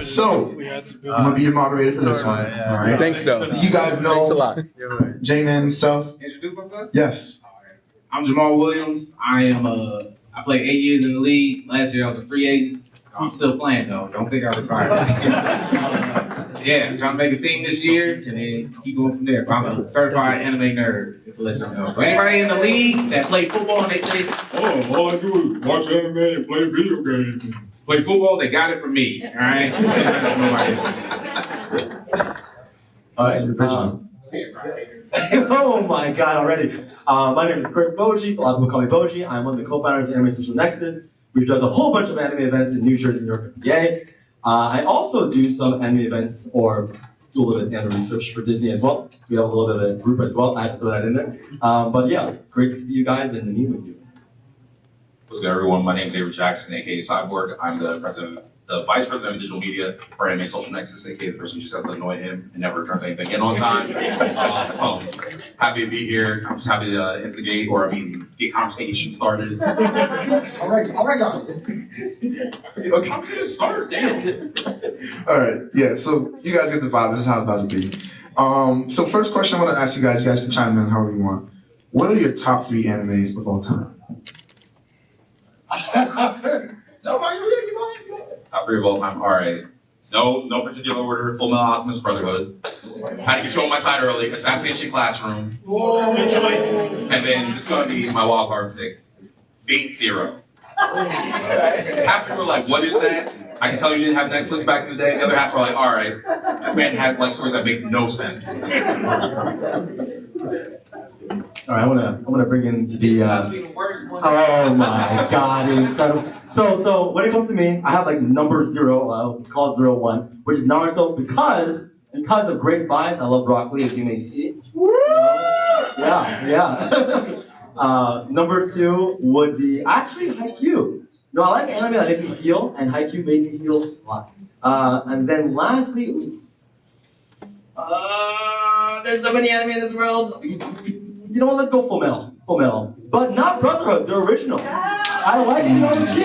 So, I'm gonna be your moderator for this one. All right. Thanks, though. Do you guys know Thanks a lot. J-Man himself? Introduce myself? Yes. I'm Jamaal Williams. I played 8 years in the league. Last year I was a free agent. So I'm still playing though. Don't think I retired. Yeah, I'm trying to make a team this year and then keep going from there. But I'm a certified anime nerd, just to let y'all know. So anybody in the league that play football and they say, oh, all I do is watch anime and play video games and play football, they got it from me. All right? All right. Oh my God, already. My name is Gbogi. A lot of people call me Gbogi. I'm one of the co-founders of Anime Social Nexus, which does a whole bunch of anime events in New Jersey, New York, and PA. I also do some anime events or do a little bit of anime research for Disney as well. So we have a little bit of a group as well. I have to throw that in there. But yeah, great to see you guys and to meet with you. What's good, everyone? My name is Avery Jackson, aka Cyborg. I'm the vice president of digital media for Anime Social Nexus, aka the person who just has to annoy him and never turns anything in on time. Happy to be here. I'm just happy to instigate, get conversation started. All right. Okay. I'm gonna start, damn. All right. Yeah. So you guys get the vibe. This is how it's about to be. So first question I want to ask you guys. You guys can chime in however you want. What are your top 3 animes of all time? Top 3 of all time. All right. No particular order. Full Metal Alchemist Brotherhood. Had to get you on my side early. Assassination Classroom. And then it's gonna be my wild card pick. Fate Zero. Half people were like, what is that? I can tell you didn't have Netflix back in the day. The other half were like, all right, this man had like stories that make no sense. All right, I'm gonna bring in the. Oh my God, incredible! So when it comes to me, I have like number 0, call 01, which is Naruto because of great bias. I love broccoli, as you may see. Yeah. Number 2 would be actually Haikyuu. No, I like anime that make me feel, and Haikyuu made me feel a lot. And then lastly, there's so many anime in this world. You know what? Let's go Full Metal. But not Brotherhood, the original. I like the OG.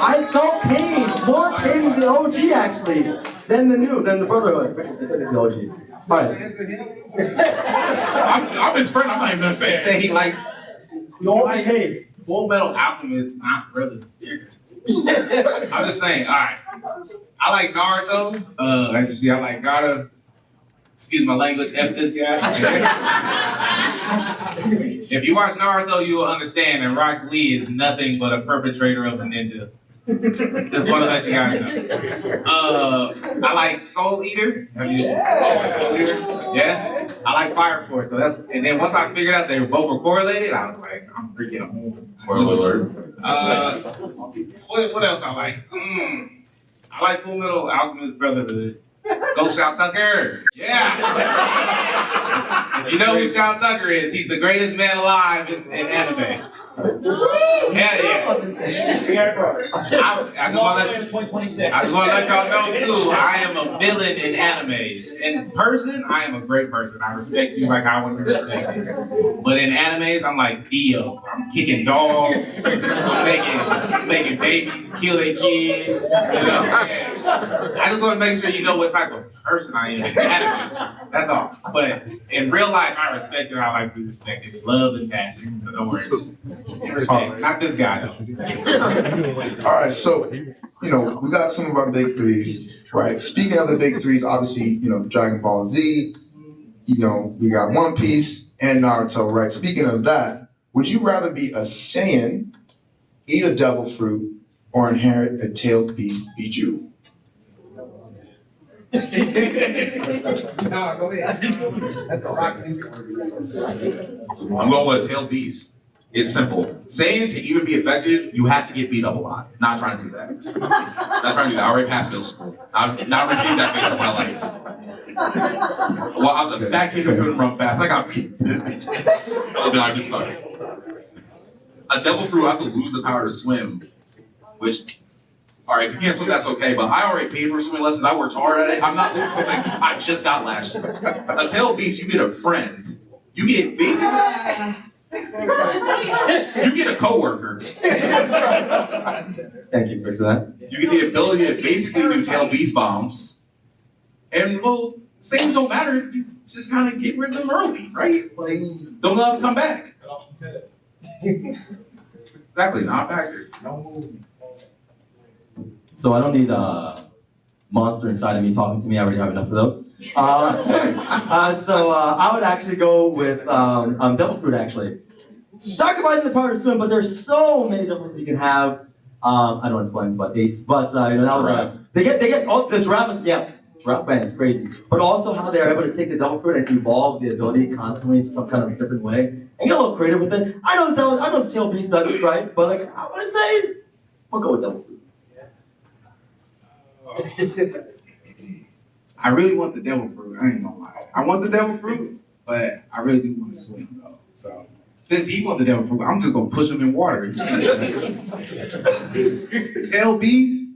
I felt pain, more pain in the OG actually, than the Brotherhood. The OG. All right. I'm his friend. I'm not even a fan. say he like Hey. Full Metal Alchemist, not Brotherhood. I'm just saying, all right. I like Naruto. As you see, I like Gaara. Excuse my language, F this guy. If you watch Naruto, you will understand that Rock Lee is nothing but a perpetrator of a ninja. Just want to let you guys know. I like Soul Eater. Have you Soul Eater? Yeah. I like Fire Force. And then once I figured out they both were correlated, I was like, I'm freaking home. Spoiler alert. What else I like? I like Full Metal Alchemist Brotherhood. Go Stout Tucker! Yeah! You know who Stout Tucker is? He's the greatest man alive in anime. Hell yeah! I just want to let y'all know too, I am a villain in animes. In person, I am a great person. I respect you like I want to be respected. But in animes, I'm like Dio. I'm kicking dogs, I'm making babies kill their kids. You know? Yeah. I just want to make sure you know what type of person I am in anime. That's all. But in real life, I respect you. I like to be respected with love and passion. So don't worry. Not this guy though. All right, so we got some of our big 3s, right? Speaking of the big 3s, obviously, Dragon Ball Z, we got One Piece and Naruto, right? Speaking of that, would you rather be a Saiyan, eat a devil fruit, or inherit a tailed beast Bijou? No, go ahead. I'm going with a tailed beast. It's simple. Saying to even be effective, you have to get beat up a lot. Not trying to do that. Not trying to do that. I already passed middle school. I'm not repeating that phase of my life. Well, I was a fat kid who couldn't run fast. I got beat. And then I just started. A devil fruit, I have to lose the power to swim, which, all right, if you can't swim, that's okay, but I already paid for swimming lessons. I worked hard at it. I'm not losing something I just got last year. A tailed beast, you get a friend. You get basically, You get a coworker. Thank you for that. You get the ability to basically do tail beast bombs. And well, same don't matter if you just kind of get rid of them early, right? Like, don't let them come back. Exactly, not a factor. So I don't need a monster inside of me talking to me. I already have enough of those. So I would actually go with devil fruit. Actually, sacrificing the power to swim, but there's so many different you can have. I don't want to explain about Ace, but you know that was they get oh the giraffe. Yeah, giraffe man is crazy. But also how they're able to take the devil fruit and evolve the ability constantly into some kind of different way and get a little creative with it. I know the tail beast does it right, but like I want to say, we'll go with devil fruit. I really want the devil fruit. I ain't gonna lie. I want the devil fruit, but I really do want to swim though. So since he want the devil fruit, I'm just gonna push him in water. Tail beast,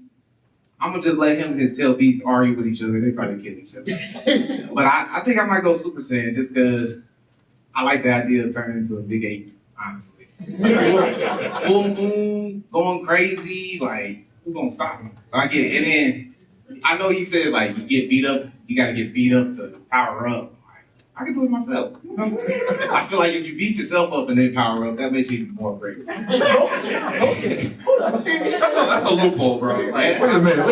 I'm gonna just let him and his tail beast argue with each other. They probably kill each other. But I think I might go Super Saiyan just because I like the idea of turning into a big ape, honestly. Full moon, going crazy, like who's gonna stop him? So I get it. And then I know he said like you get beat up, you gotta get beat up to power up. Like, I can do it myself. I feel like if you beat yourself up and then power up, that makes you even more great. That's a loophole, bro. Like, Wait a minute.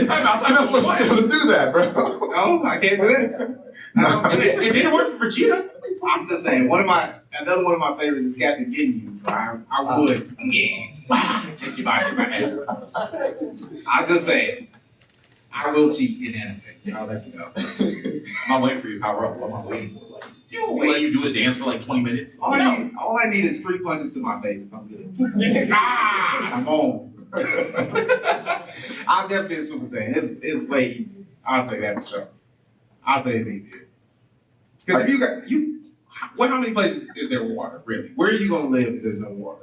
I'm not supposed to be able to do that, bro. No, I can't do that. it didn't work for Vegeta. I'm just saying, another one of my favorites is Captain Ginyu. So I would, take your body in my head. I'll just say, I will cheat in anime. I'll let you know. I'm not waiting for you to power up. What am I waiting for? Like, you let you do a dance for like 20 minutes? All I need is 3 punches to my face if I'm good. I'm on. I'll definitely be a Super Saiyan. It's way easier. I'll say that for sure. I'll say it's easier. Because if how many places is there water, really? Where are you gonna live if there's no water?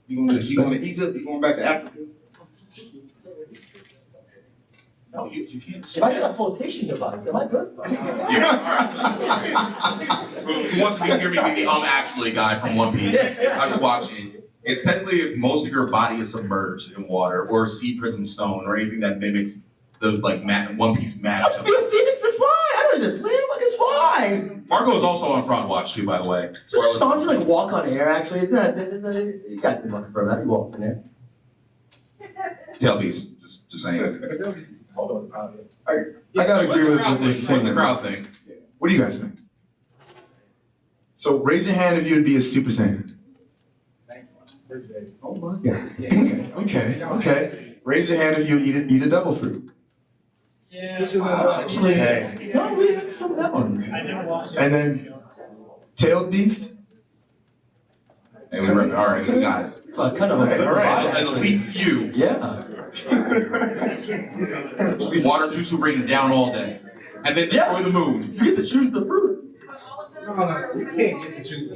You going to Egypt? You going back to Africa? No, you can't. If I get a flotation device, am I good? Who wants to be hear me be the actually guy from One Piece? I was watching. It's technically if most of your body is submerged in water or sea prism stone or anything that mimics the like One Piece magic. I'll just be a phoenix and fly. I don't just swim. I just fly. Marco is also on Fraud Watch too, by the way. So this song you like walk on air actually? Isn't that you guys can walk for that? You walk on air. Tail Beast, just saying. I gotta agree with this the singer. crowd thing. What do you guys think? So raise your hand if you would be a Super Saiyan. Oh my god. Okay. Raise your hand if you would eat a devil fruit. Yeah. Okay. No, we have some of that one. I never watched it. And then tailed beast. Hey, we were, all right, we got it. Kind of a good All right. vibe, An elite few. Yeah. Water juice will bring it down all day. And then destroy the moon. You get to choose the fruit. No, you can't get to choose. No,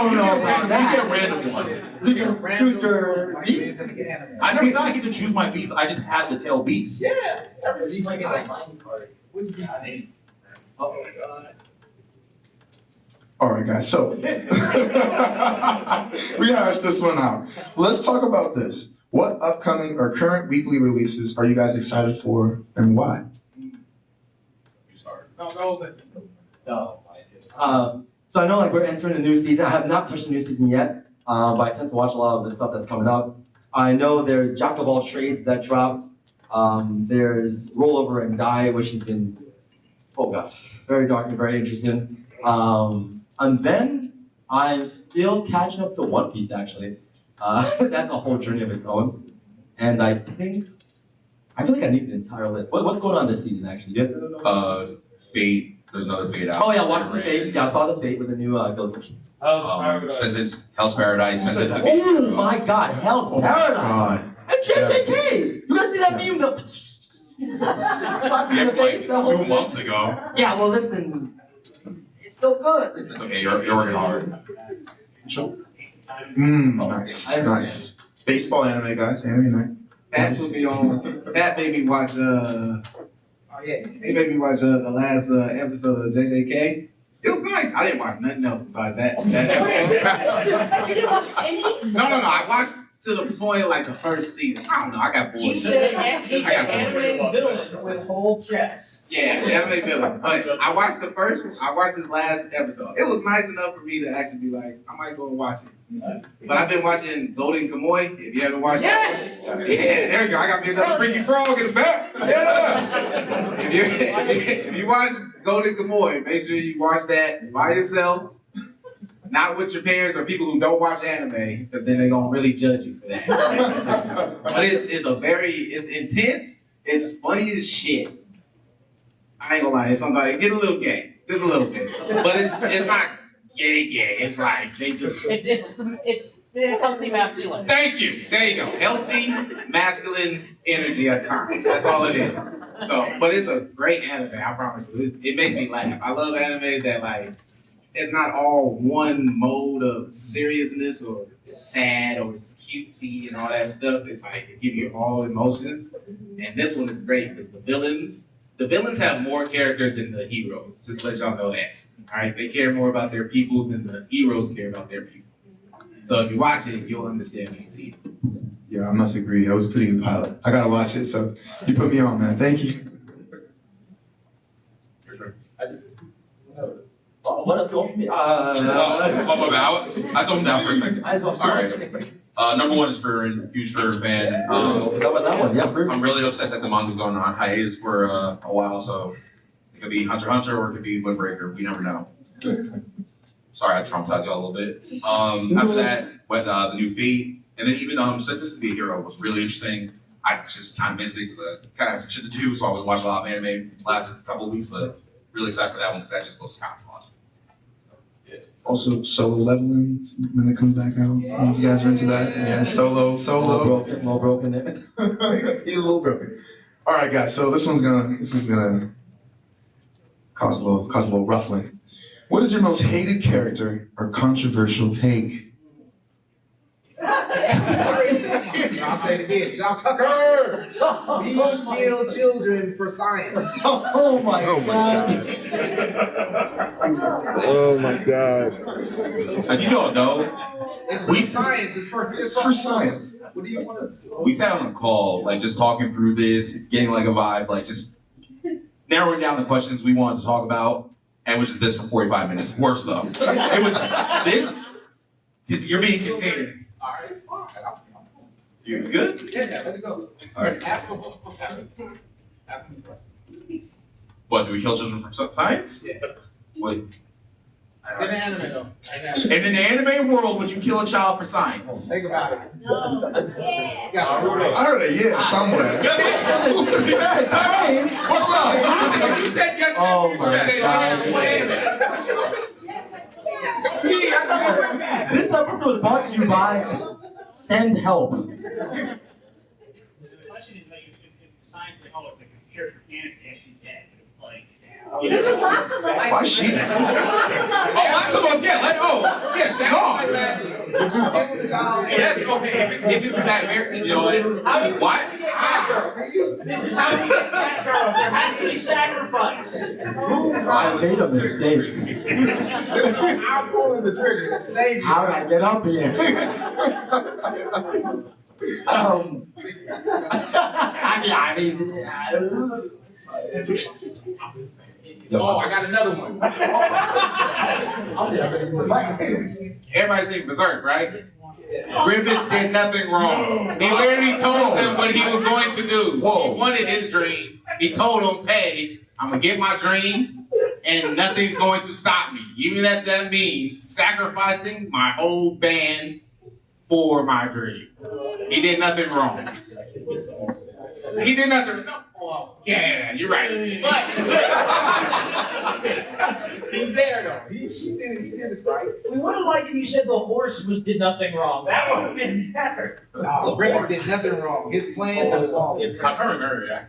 you get a random one. So you can choose your beast. I never said I get to choose my beast. I just have the tail beast. Yeah. You might get that mind card. What is this name? Oh my god. All right, guys. So we hashed this one out. Let's talk about this. What upcoming or current weekly releases are you guys excited for, and why? You start. No. So I know like we're entering a new season. I have not touched the new season yet, but I tend to watch a lot of the stuff that's coming up. I know there's Jack of all trades that dropped. There's Rollover and Die, which has been, oh gosh, very dark and very interesting. And then I'm still catching up to One Piece actually. That's a whole journey of its own. And I feel like I need the entire list. What's going on this season actually? Do you have Fate. There's another Fate out. Oh yeah, watch the Fate. Yeah, I saw the Fate with the new Guild. Sentence, Hell's Paradise, Sentence. Oh my god, Hell's Oh my Paradise! God. And JJK! You guys see that meme? The slap me in the face? Like That whole 2 months ago. Yeah, well listen, it's still good. It's okay, you're working hard. Nice. Baseball anime, guys. Anime night. That put me on. That made me watch. Oh yeah. They made me watch the last episode of JJK. It was nice. I didn't watch nothing else besides that episode. You didn't watch any? No. I watched to the point like the first season. I don't know. I got bored. He said anime villain with whole chest. Yeah, the anime villain. But I watched this last episode. It was nice enough for me to actually be like, I might go and watch it. But I've been watching Golden Kamuy. If you haven't watched that, yeah, there you go. I got me another freaky frog in the back. Yeah. If you watch Golden Kamuy, make sure you watch that by yourself. Not with your parents or people who don't watch anime, because then they're gonna really judge you for that. But it's intense, it's funny as shit. I ain't gonna lie, sometimes it get a little gay, just a little bit. But it's not gay. It's like they just It's the healthy masculine. thank you. There you go. Healthy masculine energy at times. That's all it is. So, but it's a great anime, I promise you. It makes me laugh. I love anime that like it's not all one mode of seriousness or it's sad or it's cutesy and all that stuff. It's like it gives you all emotions. And this one is great because the villains have more characters than the heroes. Just to let y'all know that. All right, they care more about their people than the heroes care about their people. So if you watch it, you'll understand when you see it. Yeah, I must agree. It was a pretty good pilot. I gotta watch it, so you put me on, man. Thank you. Oh, what else going for me? My bad. I zoned out for a second. All right. Number one is for a huge fan. That one, yeah. I'm really upset that the manga's going on hiatus for a while, so it could be Hunter x Hunter or it could be Windbreaker. We never know. Sorry, I traumatized y'all a little bit. After that, the new feed, and then even Sentence to Be a Hero was really interesting. I just kind of missed it because I kind of had some shit to do, so I was watching a lot of anime last couple of weeks, but really excited for that one because that just looks kind of fun. Also, Solo Leveling when it comes back out. You guys are into that? Yeah, Solo. More broken there. He's a little broken. All right, guys. So this one's gonna cause a little ruffling. What is your most hated character or controversial take? I'll say it again. Shout Tucker! He killed children for science. Oh my god. Oh my god. And you don't know, It's for science. It's for science. What do you want to do? we sat on a call, like just talking through this, getting like a vibe, like just narrowing down the questions we wanted to talk about, and which is this for 45 minutes. Worse stuff. It was this. You're being contained. All right, it's fine. You good? Yeah, let it go. All right. Ask him a question. What, do we kill children for science? Yeah. What? It's in the anime though. And in the anime world, would you kill a child for science? Think about it. No. Yeah. I heard a yeah somewhere. Who was that? You said yes. Oh my God. This episode is brought to you by Send Help. The question is like if science like, oh, it's like a cure for cancer, she's dead. It's like This is Last of Us. Why is she? Oh, Last of Us, yeah, yes, they're gone. Yes, okay, if it's that American, you know what? Why? this is how we get fat girls. There has to be sacrifice. I made a mistake. I'm pulling the trigger. Save you. How did I get up here? Oh, I got another one. Everybody's seen Berserk, right? Griffith did nothing wrong. He literally told them what he was going to do. Whoa. He wanted his dream. He told them, hey, I'm gonna get my dream and nothing's going to stop me. Even if that means sacrificing my whole band for my dream. He did nothing wrong. He did nothing wrong. Oh, yeah, you're right. But He's there though. He did it right. We would have liked if you said the horse did nothing wrong. That would have been better. No, Griffith did nothing wrong. His plan was all. I'm trying to remember, yeah.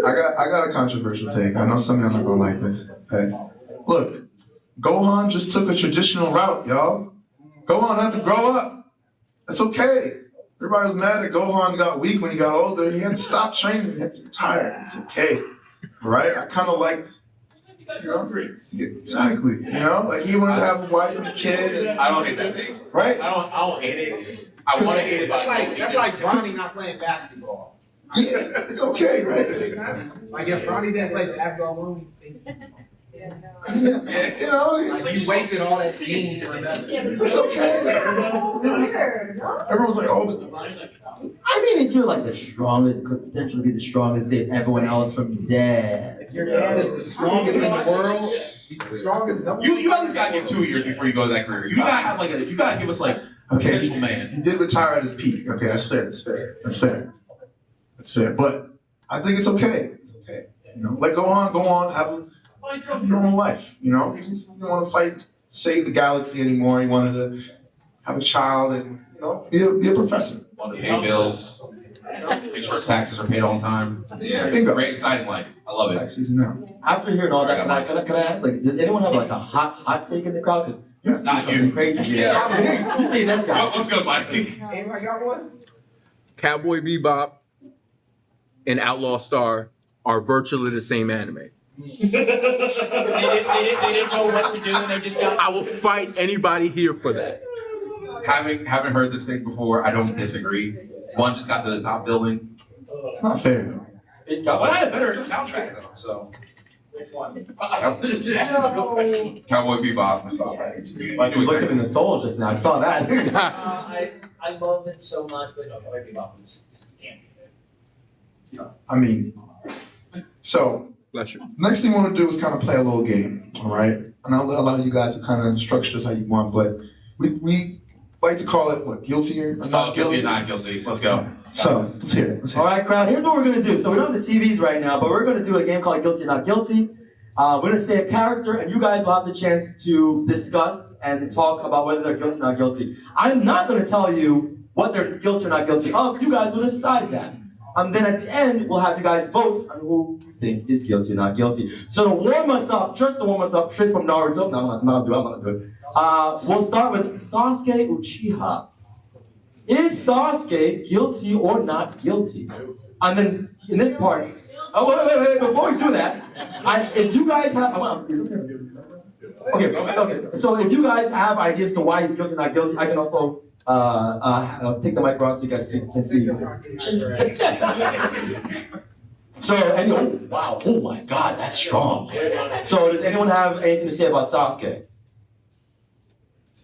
I got a controversial take. I know some of y'all not gonna like this. Hey, look, Gohan just took a traditional route, y'all. Gohan had to grow up. That's okay. Everybody was mad that Gohan got weak when he got older. He had to stop training. He had to retire. It's okay. right? I kind of like, you know, exactly, you know, like he wanted to have a wife and a kid, and, I don't hate that take. right? I don't hate it. I want to hate it, but That's like Bronny not playing basketball. Yeah, it's okay, right? Like if Bronny didn't play basketball, what would we think? You know, So you wasted all that genes for nothing. it's okay. Everyone's like, oh, I mean, if you're like the strongest, could potentially be the strongest, save everyone else from death. If your dad is the strongest in the world, the strongest. you at least gotta give 2 years before you go to that career. You gotta have like you gotta give us like okay, potential man. he did retire at his peak. Okay, that's fair. That's fair. That's fair. That's fair. But I think it's okay. It's okay. You know, like go on, have a normal life. You know, he just didn't want to fight, save the galaxy anymore. He wanted to have a child and you know be a professor. Want to pay bills, make sure taxes are paid on time. Yeah, Bingo. great, exciting life. I love it. Tax season now. After hearing all that, can I ask, like, does anyone have like a hot take in the crowd? Because you see Not something you. crazy. Yeah. You see this guy. What's good, Mike? Anybody got one? Cowboy Bebop and Outlaw Star are virtually the same anime. They didn't know what to do and they just got. I will fight anybody here for that. Haven't heard this thing before. I don't disagree. One just got to the top billing. It's not fair though. It's But I got had a better soundtrack though. So Which one? Cowboy Bebop. I saw that. You like do looking in exactly. the soul just now. I saw that. I love it so much, but no, Cowboy Bebop is just can't. Yeah. I mean, so Bless you. next thing we want to do is kind of play a little game, all right? And I'll allow you guys to kind of structure this how you want, but we like to call it what, guilty or not guilty? Not guilty. Let's go. So let's hear it. Let's hear All it. right, crowd, here's what we're gonna do. So we don't have the TVs right now, but we're gonna do a game called Guilty or Not Guilty. We're gonna say a character, and you guys will have the chance to discuss and talk about whether they're guilty or not guilty. I'm not gonna tell you what they're guilty or not guilty of. You guys will decide that. Then at the end, we'll have you guys vote on who you think is guilty or not guilty. So to warm us up, just to warm us up, straight from Naruto. No, I'm not gonna do it. We'll start with Sasuke Uchiha. Is Sasuke guilty or not guilty? And then in this part, wait, before we do that, if you guys have, okay. So if you guys have ideas to why he's guilty or not guilty, I can also take the mic around so you guys can see. So, oh my God, that's strong. So does anyone have anything to say about Sasuke?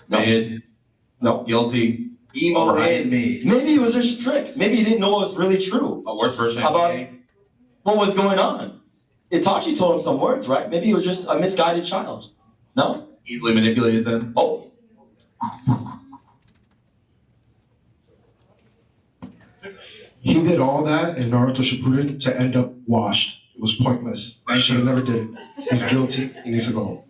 Mid. No. Guilty. Emo and me. Maybe he was just tricked. Maybe he didn't know it was really true. A worse version of About me. what was going on. Itachi told him some words, right? Maybe he was just a misguided child. No? Easily manipulated then. Oh. He did all that in Naruto Shippuden to end up washed. It was pointless. I should have never did it. He's guilty. He needs to go home.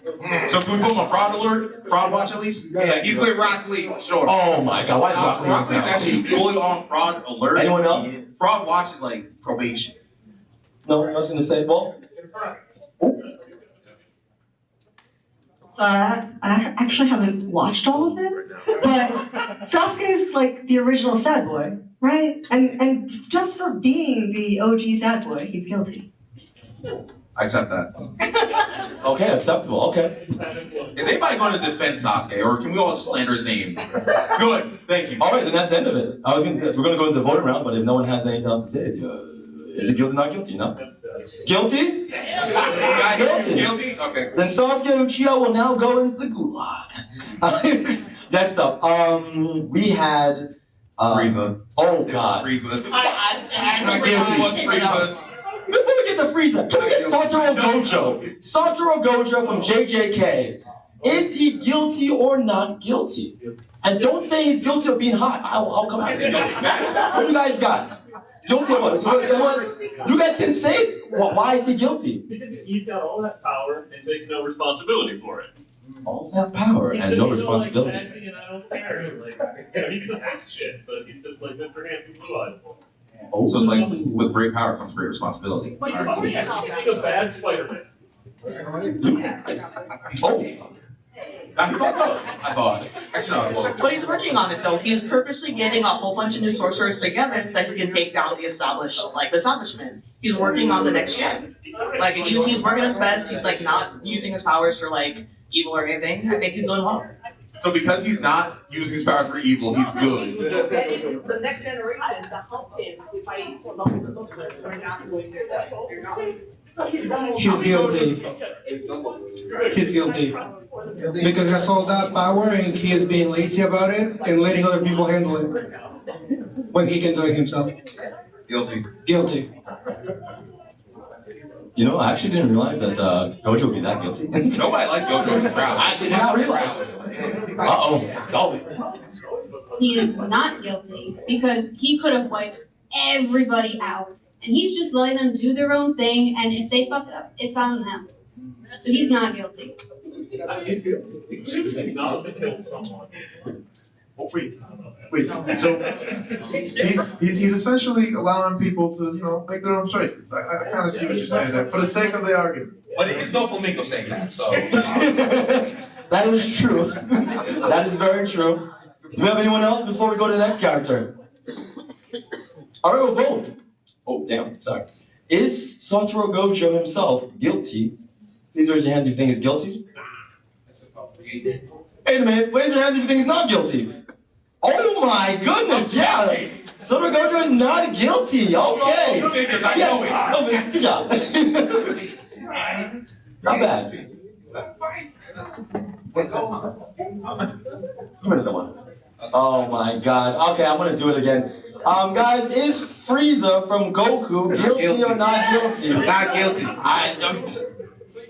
So can we put him on fraud alert? Fraud watch at least? Yeah, he's with Rock Lee, sure. Oh my God, why is Rock Rock Lee Lee's actually fully on fraud alert. Anyone else? Fraud watch is like probation. No, nothing to say. Well, I actually haven't watched all of them, but Sasuke is like the original sad boy, right? And just for being the OG sad boy, he's guilty. I accept that. okay, acceptable. Okay. Is anybody going to defend Sasuke, or can we all just slander his name? Good, thank you. All right, then that's the end of it. We're gonna go into the voting round, but if no one has anything else to say, is it guilty or not guilty? No. Guilty? Guilty. Guilty? Okay. Then Sasuke Uchiha will now go into the gulag. Next up, we had Frieza. Oh God. Frieza. Frieza. Before we get to Frieza, can we get Satoru Gojo? Satoru Gojo from JJK. Is he guilty or not guilty? And don't say he's guilty of being hot. I'll come after you. What you guys got? Guilty of what? You guys can say it. Why is he guilty? Because he's got all that power and takes no responsibility for it. All that power and no responsibility. Like, sexy and I don't care. Like, he can act shit, but he's just like Mr. Handsome Blue-Eyed. Oh. So it's like, with great power comes great responsibility. But he's fine. He goes bad Spider-Man. Oh. I thought. Actually, no. But he's working on it though. He's purposely getting a whole bunch of new sorcerers together so that he can take down the establishment. He's working on the next gen. Like he's working his best. He's like not using his powers for like evil or anything. I think he's doing well. So because he's not using his powers for evil, he's good. The next generation to help him to fight for love and social, so we're not going to He's guilty. He's guilty. Because he has all that power and he is being lazy about it and letting other people handle it. When he can do it himself. Guilty. Guilty. You know, I actually didn't realize that Gojo would be that guilty. Nobody likes Gojo. He's proud. I actually did not realize. Uh-oh. He is not guilty because he could have wiped everybody out. And he's just letting them do their own thing, and if they fuck it up, it's on them. So he's not guilty. Choosing not to kill someone. Wait, so he's essentially allowing people to, make their own choices. I kind of see what you're saying there, for the sake of the argument. But it's no flamingo saying that, so. That is true. That is very true. Do we have anyone else before we go to the next character? All right, we'll vote. Oh, damn, sorry. Is Satoru Gojo himself guilty? Please raise your hands if you think he's guilty. Wait a minute, raise your hands if you think he's not guilty. Oh my goodness, yeah! Satoru Gojo is not guilty, okay! Yeah, good job. Not bad. Oh my god. Okay, I'm gonna do it again. Guys, is Frieza from Goku guilty or not guilty? Not guilty. Not guilty.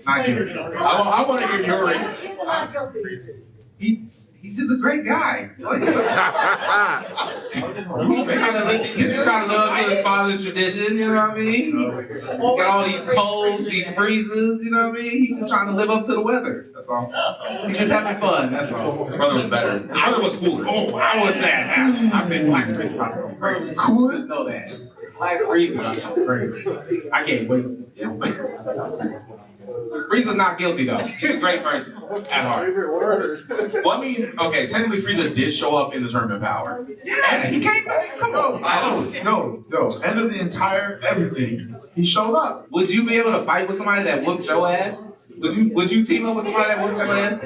I want to hear your reason. He's just a great guy. He's just trying to live up to his father's tradition, you know what I mean? Got all these colds, these freezes, you know what I mean? He's just trying to live up to the weather, that's all. He's just having fun, that's all. His brother was better. His brother was cooler. Oh, I would say I've been Black Freeze about to go crazy. Cooler? Just know that. Black Freeze about to go crazy. I can't wait. Frieza's not guilty though. He's a great person at heart. Well, I mean, okay, technically Frieza did show up in the tournament power. Yeah, he came back. Come on. No. End of the entire everything. He showed up. Would you be able to fight with somebody that whooped your ass? Would you team up with somebody that whooped your ass?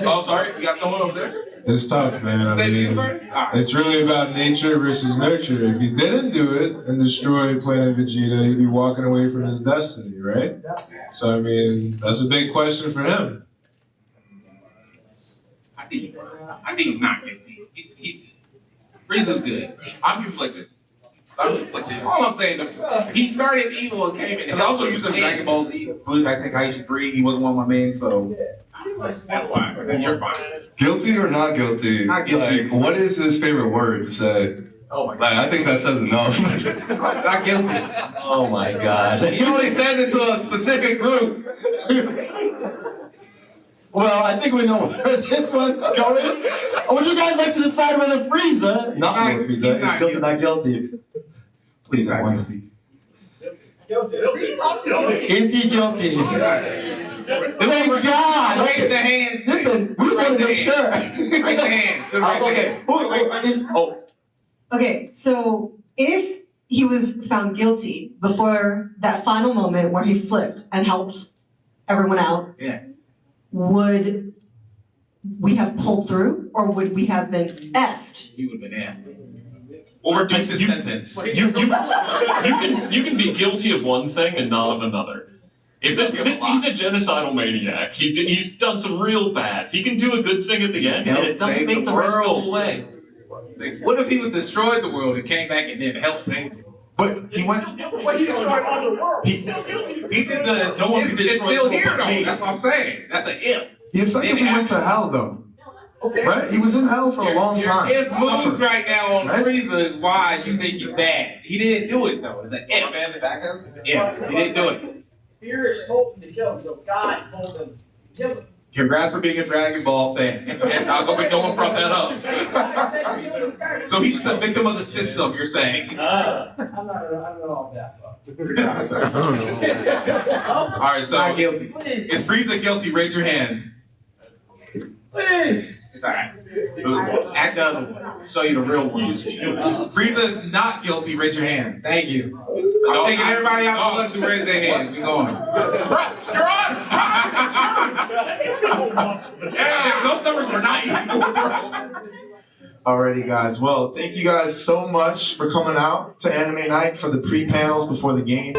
Oh, sorry, you got someone over there? It's tough, man. I mean, it's really about nature versus nurture. If he didn't do it and destroy Planet Vegeta, he'd be walking away from his destiny, right? So, I mean, that's a big question for him. I think he's not guilty. Frieza's good. I'm conflicted. All I'm saying, he started evil and came in. He also used the Dragon Ball Z, Blue Back Tenkaichi 3. He wasn't one of my main, so that's why. You're fine. Guilty or not guilty? Not guilty. Like, what is his favorite word to say? Oh my god. Like, I think that says enough. Not guilty. Oh my god. He only says it to a specific group. Well, I think we know where this one's going. Would you guys like to decide whether Frieza, not Frieza, is guilty or not guilty? Please, I want to see. Is he guilty? Thank God! Raise the hand. Listen, we just want to make sure. Raise the hand. Okay. Okay, so if he was found guilty before that final moment where he flipped and helped everyone out, would we have pulled through or would we have been effed? You would have been effed. Or reduce his sentence. You can be guilty of one thing and not of another. He's a genocidal maniac. He's done some real bad. He can do a good thing at the end, and it doesn't make the rest go away. What if he was destroyed the world and came back and then helped save it? But he went. But he destroyed all the world. He did the no one It's can destroy still the here world though. but me. That's what I'm saying. That's an if. He effectively went to hell though. Okay. Right? He was in hell for a long time. Your if moves Suffered. right now on Frieza is why you think he's bad. He didn't do it though. It's an if. Man, the back end. Yeah, he didn't do it. Fear is told him to kill him, so God told him to kill him. Congrats for being a Dragon Ball fan. I was hoping no one brought that up. So he's just a victim of the system, you're saying? I'm not all that. All right, so Not guilty. is Frieza guilty? Raise your hand. Please. It's all right. Act the other one. Show you the real one. Frieza is not guilty. Raise your hand. Thank you. I'm taking everybody out the lunch who raise their hands. We going. You're on. Yeah, those numbers were not equal. Alrighty, guys. Well, thank you guys so much for coming out to Anime Night for the pre-panels before the game.